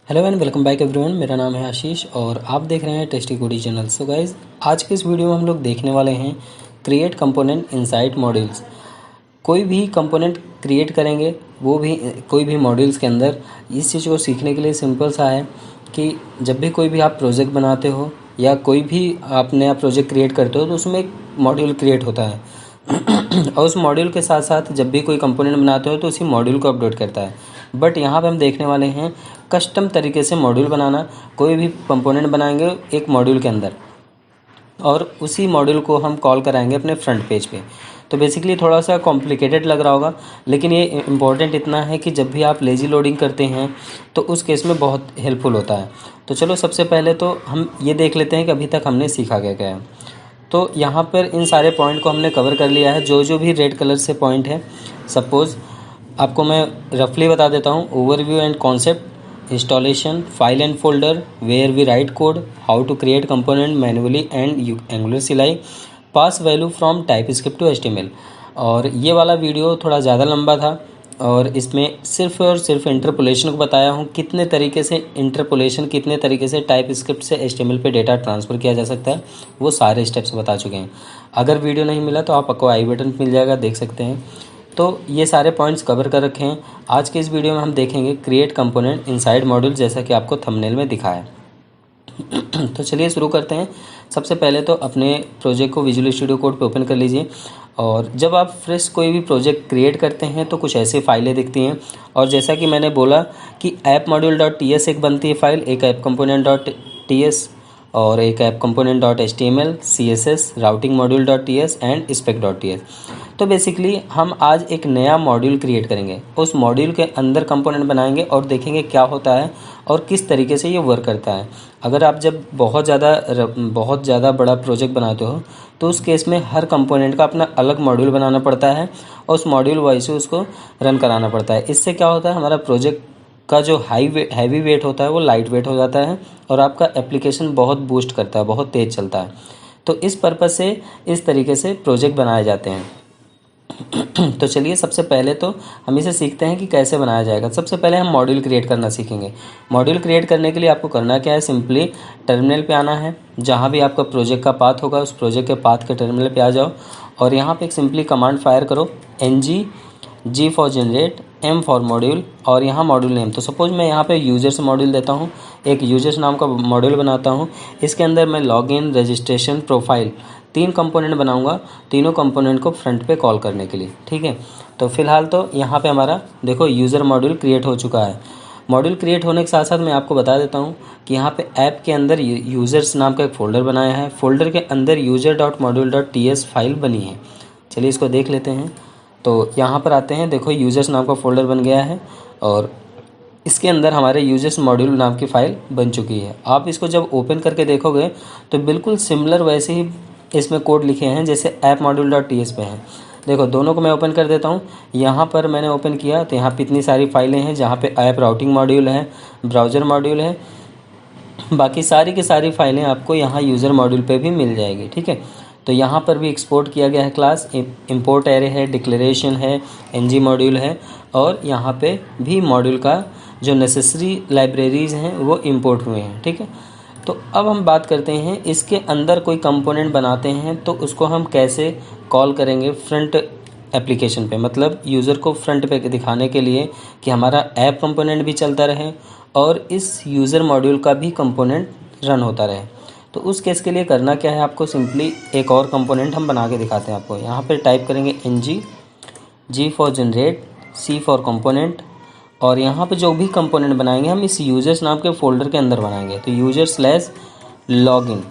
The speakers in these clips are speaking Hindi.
Hello and welcome back everyone. मेरा नाम है आशीष और आप देख रहे हैं टेस्टी कोडी चैनल। सो गाइज, आज के इस वीडियो में हम लोग देखने वाले हैं क्रिएट कंपोनेंट इनसाइड मॉड्यूल्स। कोई भी कंपोनेंट क्रिएट करेंगे, वो भी कोई भी मॉड्यूल्स के अंदर। इस चीज़ को सीखने के लिए सिंपल सा है कि जब भी कोई भी आप प्रोजेक्ट बनाते हो या कोई भी आप नया प्रोजेक्ट क्रिएट करते हो तो उसमें एक मॉड्यूल क्रिएट होता है और उस मॉड्यूल के साथ साथ जब भी कोई कंपोनेंट बनाते हो तो उसी मॉड्यूल को अपडेट करता है। बट यहाँ पे हम देखने वाले हैं कस्टम तरीके से मॉड्यूल बनाना। कोई भी कंपोनेंट बनाएंगे एक मॉड्यूल के अंदर और उसी मॉड्यूल को हम कॉल कराएंगे अपने फ्रंट पेज पे। तो बेसिकली थोड़ा सा कॉम्प्लिकेटेड लग रहा होगा, लेकिन ये इम्पॉर्टेंट इतना है कि जब भी आप लेजी लोडिंग करते हैं तो उस केस में बहुत हेल्पफुल होता है। तो चलो सबसे पहले तो हम ये देख लेते हैं कि अभी तक हमने सीखा क्या क्या है। तो यहाँ पर इन सारे पॉइंट को हमने कवर कर लिया है, जो जो भी रेड कलर से पॉइंट है। सपोज़ आपको मैं रफली बता देता हूँ। Overview and concept, installation, file and folder, where we write code, how to create component manually and Angular CLI, pass value from TypeScript to HTML. और ये वाला वीडियो थोड़ा ज़्यादा लंबा था और इसमें सिर्फ और सिर्फ इंटरपोलेशन को बताया हूँ, कितने तरीके से इंटरपोलेशन, कितने तरीके से टाइप स्क्रिप्ट से एचटीएमएल पे डेटा ट्रांसफ़र किया जा सकता है, वो सारे स्टेप्स बता चुके हैं। अगर वीडियो नहीं मिला तो आपको आई बटन मिल जाएगा, देख सकते हैं। तो ये सारे पॉइंट्स कवर कर रखे हैं। आज के इस वीडियो में हम देखेंगे क्रिएट कंपोनेंट इनसाइड मॉड्यूल, जैसा कि आपको थंबनेल में दिखा है। तो चलिए शुरू करते हैं। सबसे पहले तो अपने प्रोजेक्ट को विजुअल स्टूडियो कोड पे ओपन कर लीजिए। और जब आप फ्रेश कोई भी प्रोजेक्ट क्रिएट करते हैं तो कुछ ऐसे फाइलें दिखती हैं। और जैसा कि मैंने बोला कि app module dot T S एक बनती है फाइल, एक app component dot T S और एक app component dot H T M L, C S S, routing module dot T S and spec dot T S. तो बेसिकली हम आज एक नया मॉड्यूल क्रिएट करेंगे, उस मॉड्यूल के अंदर कंपोनेंट बनाएंगे और देखेंगे क्या होता है और किस तरीके से ये वर्क करता है। अगर आप जब बहुत ज़्यादा बड़ा प्रोजेक्ट बनाते हो तो उस केस में हर कंपोनेंट का अपना अलग मॉड्यूल बनाना पड़ता है और उस मॉड्यूल वाइज से उसको रन कराना पड़ता है। इससे क्या होता है, हमारा प्रोजेक्ट का जो हैवी वेट होता है वो लाइट वेट हो जाता है और आपका एप्लीकेशन बहुत बूस्ट करता है, बहुत तेज़ चलता है। तो इस पर्पज़ से इस तरीके से प्रोजेक्ट बनाए जाते हैं। तो चलिए सबसे पहले तो हम इसे सीखते हैं कि कैसे बनाया जाएगा। सबसे पहले हम मॉड्यूल क्रिएट करना सीखेंगे। मॉड्यूल क्रिएट करने के लिए आपको करना क्या है, सिंपली टर्मिनल पे आना है। जहाँ भी आपका प्रोजेक्ट का पाथ होगा उस प्रोजेक्ट के पाथ के टर्मिनल पे आ जाओ और यहाँ पे एक सिंपली कमांड फायर करो, ng for generate, m for module और यहाँ मॉड्यूल नेम। तो सपोज मैं यहाँ पे यूजर्स मॉड्यूल देता हूँ, एक यूजर्स नाम का मॉड्यूल बनाता हूँ। इसके अंदर मैं लॉगिन, रजिस्ट्रेशन, प्रोफाइल, 3 कंपोनेंट बनाऊंगा, तीनों कंपोनेंट को फ्रंट पे कॉल करने के लिए। ठीक है, तो फिलहाल तो यहाँ पे हमारा देखो यूज़र मॉड्यूल क्रिएट हो चुका है। मॉड्यूल क्रिएट होने के साथ साथ मैं आपको बता देता हूँ कि यहाँ पे ऐप के अंदर यूज़र्स नाम का एक फ़ोल्डर बनाया है। फ़ोल्डर के अंदर user dot module dot T S file बनी है। चलिए इसको देख लेते हैं। तो यहाँ पर आते हैं, देखो यूज़र्स नाम का फ़ोल्डर बन गया है और इसके अंदर हमारे यूजर्स मॉड्यूल नाम की फ़ाइल बन चुकी है। आप इसको जब ओपन करके देखोगे तो बिल्कुल सिमिलर वैसे ही इसमें कोड लिखे हैं जैसे app module dot T S पे हैं। देखो दोनों को मैं ओपन कर देता हूँ। यहाँ पर मैंने ओपन किया तो यहाँ पे इतनी सारी फाइलें हैं, जहाँ पे ऐप राउटिंग मॉड्यूल है, ब्राउज़र मॉड्यूल है, बाकी सारी की सारी फाइलें आपको यहाँ यूज़र मॉड्यूल पे भी मिल जाएगी। ठीक है, तो यहाँ पर भी एक्सपोर्ट किया गया है क्लास, इंपोर्ट एरे है, डिक्लेरेशन है, एनजी मॉड्यूल है और यहाँ पे भी मॉड्यूल का जो नेसेसरी लाइब्रेरीज़ हैं वो इंपोर्ट हुए हैं। ठीक है, तो अब हम बात करते हैं इसके अंदर कोई कंपोनेंट बनाते हैं तो उसको हम कैसे कॉल करेंगे फ्रंट एप्लीकेशन पे, मतलब यूज़र को फ्रंट पे दिखाने के लिए कि हमारा ऐप कंपोनेंट भी चलता रहे और इस यूज़र मॉड्यूल का भी कंपोनेंट रन होता रहे। तो उस केस के लिए करना क्या है, आपको सिंपली एक और कंपोनेंट हम बना के दिखाते हैं आपको। यहाँ पे टाइप करेंगे ng for generate, c for component और यहाँ पे जो भी कंपोनेंट बनाएंगे हम इस यूजर्स नाम के फ़ोल्डर के अंदर बनाएंगे। तो यूजर स्लैश लॉगिन,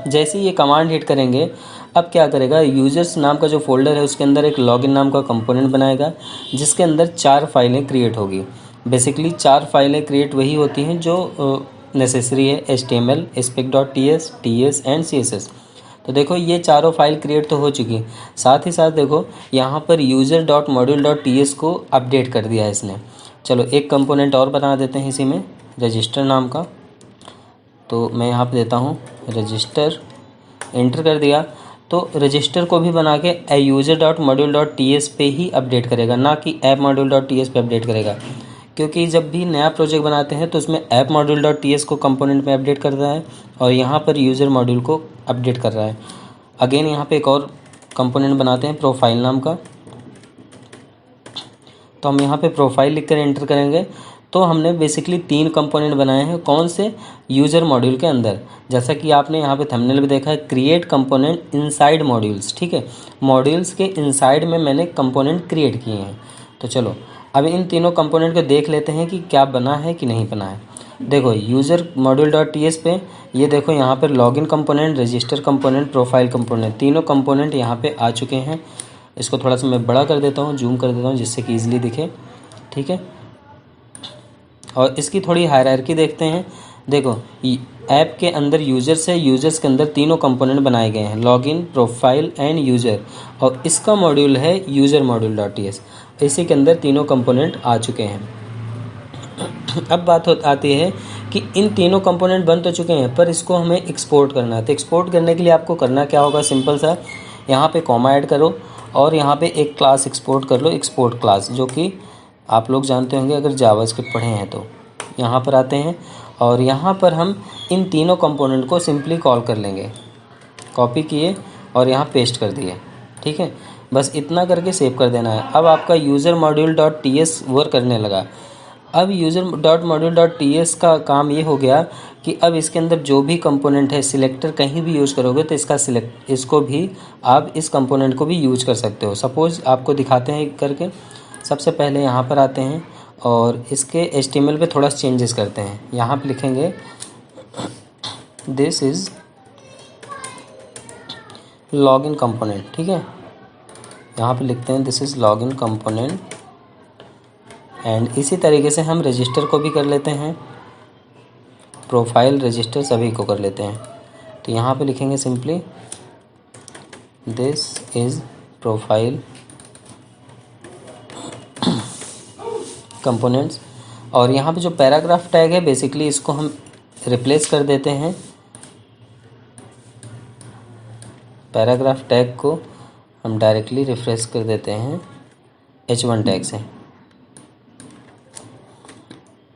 जैसे ही ये कमांड हिट करेंगे अब क्या करेगा, यूजर्स नाम का जो फोल्डर है उसके अंदर एक लॉगिन नाम का कंपोनेंट बनाएगा जिसके अंदर 4 फाइलें क्रिएट होगी। बेसिकली 4 फाइलें क्रिएट वही होती हैं जो नेसेसरी है, HTML, spec.ts, ts and css। तो देखो ये चारों फाइल क्रिएट तो हो चुकी, साथ ही साथ देखो यहाँ पर user dot module dot T S को अपडेट कर दिया है इसने। चलो एक कंपोनेंट और बना देते हैं इसी में, रजिस्टर नाम का। तो मैं यहाँ पे देता हूँ रजिस्टर, एंटर कर दिया। तो रजिस्टर को भी बना के user dot module dot T S पे ही अपडेट करेगा, ना कि app module dot T S पे अपडेट करेगा। क्योंकि जब भी नया प्रोजेक्ट बनाते हैं तो उसमें app module dot T S को कंपोनेंट में अपडेट कर रहा है और यहाँ पर यूज़र मॉड्यूल को अपडेट कर रहा है। अगेन यहाँ पे एक और कंपोनेंट बनाते हैं प्रोफाइल नाम का, तो हम यहाँ पे प्रोफाइल लिखकर एंटर करेंगे। तो हमने बेसिकली 3 कंपोनेंट बनाए हैं, कौन से, यूज़र मॉड्यूल के अंदर। जैसा कि आपने यहाँ पे थंबनेल में देखा है, क्रिएट कंपोनेंट इनसाइड मॉड्यूल्स, ठीक है, मॉड्यूल्स के इनसाइड में मैंने कंपोनेंट क्रिएट किए हैं। तो चलो अब इन तीनों कंपोनेंट को देख लेते हैं कि क्या बना है कि नहीं बना है। देखो user module dot T S पे ये देखो यहाँ पर login component, register component, profile component, तीनों कंपोनेंट यहाँ पे आ चुके हैं। इसको थोड़ा सा मैं बड़ा कर देता हूँ, जूम कर देता हूँ जिससे कि ईजिली दिखे, ठीक है। और इसकी थोड़ी हायरार्की देखते हैं। देखो ऐप के अंदर यूज़र्स है, यूज़र्स के अंदर तीनों कंपोनेंट बनाए गए हैं, लॉगिन, प्रोफाइल एंड यूज़र, और इसका मॉड्यूल है user module dot T S. इसी के अंदर तीनों कंपोनेंट आ चुके हैं। अब बात आती है कि इन तीनों कंपोनेंट बन तो चुके हैं, पर इसको हमें एक्सपोर्ट करना है। तो एक्सपोर्ट करने के लिए आपको करना क्या होगा, सिंपल सा, यहाँ पे कॉमा ऐड करो और यहाँ पे एक क्लास एक्सपोर्ट कर लो, एक्सपोर्ट क्लास, जो कि आप लोग जानते होंगे अगर जावास्क्रिप्ट पढ़े हैं तो। यहाँ पर आते हैं और यहाँ पर हम इन तीनों कंपोनेंट को सिंपली कॉल कर लेंगे, कॉपी किए और यहाँ पेस्ट कर दिए, ठीक है। बस इतना करके सेव कर देना है। अब आपका user module dot T S work करने लगा। अब user dot module dot T S का काम ये हो गया कि अब इसके अंदर जो भी कंपोनेंट है, सिलेक्टर कहीं भी यूज़ करोगे तो इसको भी आप इस कंपोनेंट को भी यूज कर सकते हो। सपोज़ आपको दिखाते हैं करके। सबसे पहले यहाँ पर आते हैं और इसके HTML पे थोड़ा चेंजेस करते हैं। यहाँ पे लिखेंगे दिस इज़ लॉगिन कंपोनेंट, ठीक है। यहाँ पे लिखते हैं this is login component and इसी तरीके से हम रजिस्टर को भी कर लेते हैं, प्रोफाइल, रजिस्टर सभी को कर लेते हैं। तो यहाँ पे लिखेंगे simply this is profile components. और यहाँ पे जो पैराग्राफ टैग है बेसिकली इसको हम रिप्लेस कर देते हैं। पैराग्राफ टैग को हम डायरेक्टली रिफ्रेश कर देते हैं H1 टैग से,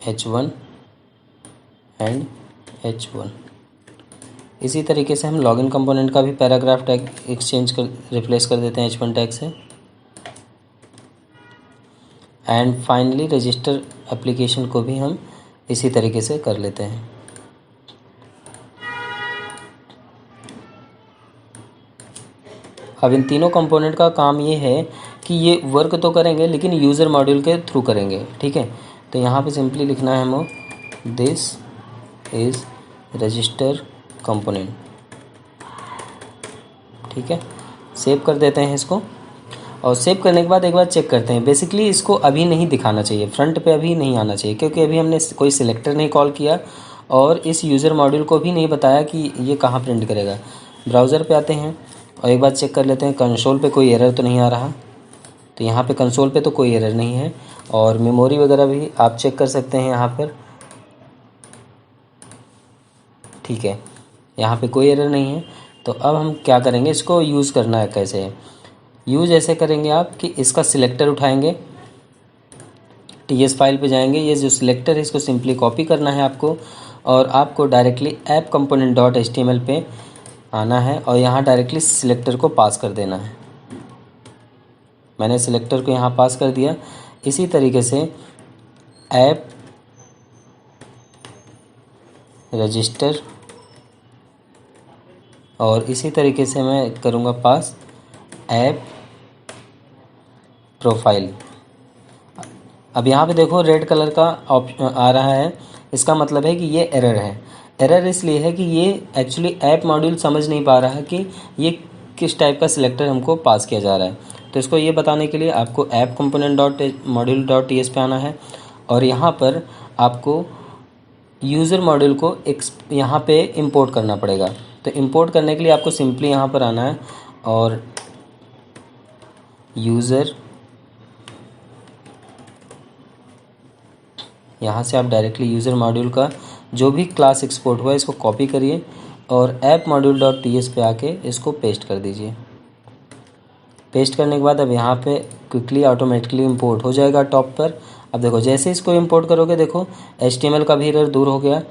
H1 एंड H1। इसी तरीके से हम लॉगिन कंपोनेंट का भी पैराग्राफ टैग रिप्लेस कर देते हैं H1 टैग से। एंड फाइनली रजिस्टर एप्लीकेशन को भी हम इसी तरीके से कर लेते हैं। अब इन तीनों कंपोनेंट का काम ये है कि ये वर्क तो करेंगे लेकिन यूज़र मॉड्यूल के थ्रू करेंगे, ठीक है। तो यहाँ पे सिंपली लिखना है हमें दिस इज़ रजिस्टर कंपोनेंट, ठीक है। सेव कर देते हैं इसको और सेव करने के बाद एक बार चेक करते हैं। बेसिकली इसको अभी नहीं दिखाना चाहिए, फ्रंट पे अभी नहीं आना चाहिए, क्योंकि अभी हमने कोई सिलेक्टर नहीं कॉल किया और इस यूज़र मॉड्यूल को भी नहीं बताया कि ये कहाँ प्रिंट करेगा। ब्राउज़र पे आते हैं और एक बार चेक कर लेते हैं कंसोल पे कोई एरर तो नहीं आ रहा। तो यहाँ पे कंसोल पे तो कोई एरर नहीं है और मेमोरी वगैरह भी आप चेक कर सकते हैं यहाँ पर, ठीक है। यहाँ पे कोई एरर नहीं है। तो अब हम क्या करेंगे, इसको यूज़ करना है कैसे है। यूज़ ऐसे करेंगे आप कि इसका सिलेक्टर उठाएंगे, TS फाइल पे जाएंगे, ये जो सिलेक्टर है इसको सिंपली कॉपी करना है आपको और आपको directly app component dot HTML पे आना है और यहाँ डायरेक्टली सिलेक्टर को पास कर देना है। मैंने सिलेक्टर को यहाँ पास कर दिया। इसी तरीके से ऐप रजिस्टर और इसी तरीके से मैं करूँगा पास ऐप प्रोफाइल। अब यहाँ पे देखो रेड कलर का ऑप्शन आ रहा है, इसका मतलब है कि ये एरर है। एरर इसलिए है कि ये एक्चुअली ऐप मॉड्यूल समझ नहीं पा रहा है कि ये किस टाइप का सिलेक्टर हमको पास किया जा रहा है। तो इसको ये बताने के लिए आपको app component dot module dot T S पे आना है और यहाँ पर आपको यूज़र मॉड्यूल को यहाँ पे इंपोर्ट करना पड़ेगा। तो इंपोर्ट करने के लिए आपको सिंपली यहाँ पर आना है और यूज़र, यहाँ से आप डायरेक्टली यूज़र मॉड्यूल का जो भी क्लास एक्सपोर्ट हुआ है इसको कॉपी करिए और app module dot T S पे आके इसको पेस्ट कर दीजिए। पेस्ट करने के बाद अब यहाँ पे क्विकली ऑटोमेटिकली इंपोर्ट हो जाएगा टॉप पर। अब देखो जैसे इसको इंपोर्ट करोगे, देखो HTML का भी एरर दूर हो गया।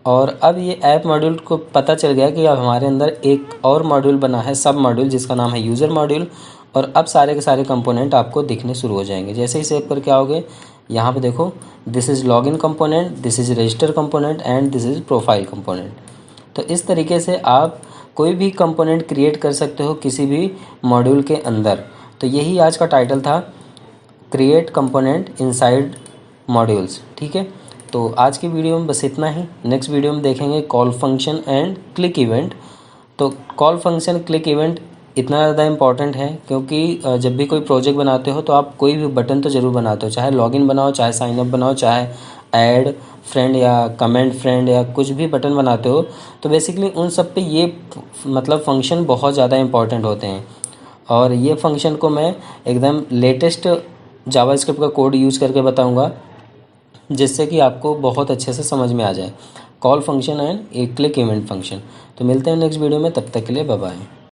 और अब ये ऐप मॉड्यूल को पता चल गया कि अब हमारे अंदर एक और मॉड्यूल बना है, सब मॉड्यूल, जिसका नाम है यूज़र मॉड्यूल। और अब सारे के सारे कंपोनेंट आपको दिखने शुरू हो जाएंगे। जैसे ही सेव पर क्या होगे, यहाँ पे देखो this is login component, this is register component and this is profile component. तो इस तरीके से आप कोई भी कंपोनेंट क्रिएट कर सकते हो किसी भी मॉड्यूल के अंदर। तो यही आज का टाइटल था, क्रिएट कंपोनेंट इनसाइड मॉड्यूल्स। ठीक है, तो आज की वीडियो में बस इतना ही। नेक्स्ट वीडियो में देखेंगे call function and click event. तो कॉल फंक्शन क्लिक इवेंट इतना ज़्यादा इम्पॉर्टेंट है क्योंकि जब भी कोई प्रोजेक्ट बनाते हो तो आप कोई भी बटन तो ज़रूर बनाते हो, चाहे लॉगिन बनाओ, चाहे साइनअप बनाओ, चाहे ऐड फ्रेंड या कमेंट फ्रेंड या कुछ भी बटन बनाते हो। तो बेसिकली उन सब पे ये मतलब फंक्शन बहुत ज़्यादा इम्पॉर्टेंट होते हैं। और ये फंक्शन को मैं एकदम लेटेस्ट जावास्क्रिप्ट का कोड यूज़ करके बताऊंगा, जिससे कि आपको बहुत अच्छे से समझ में आ जाए call function and A click event function. तो मिलते हैं नेक्स्ट वीडियो में, तब तक के लिए बाय बाय।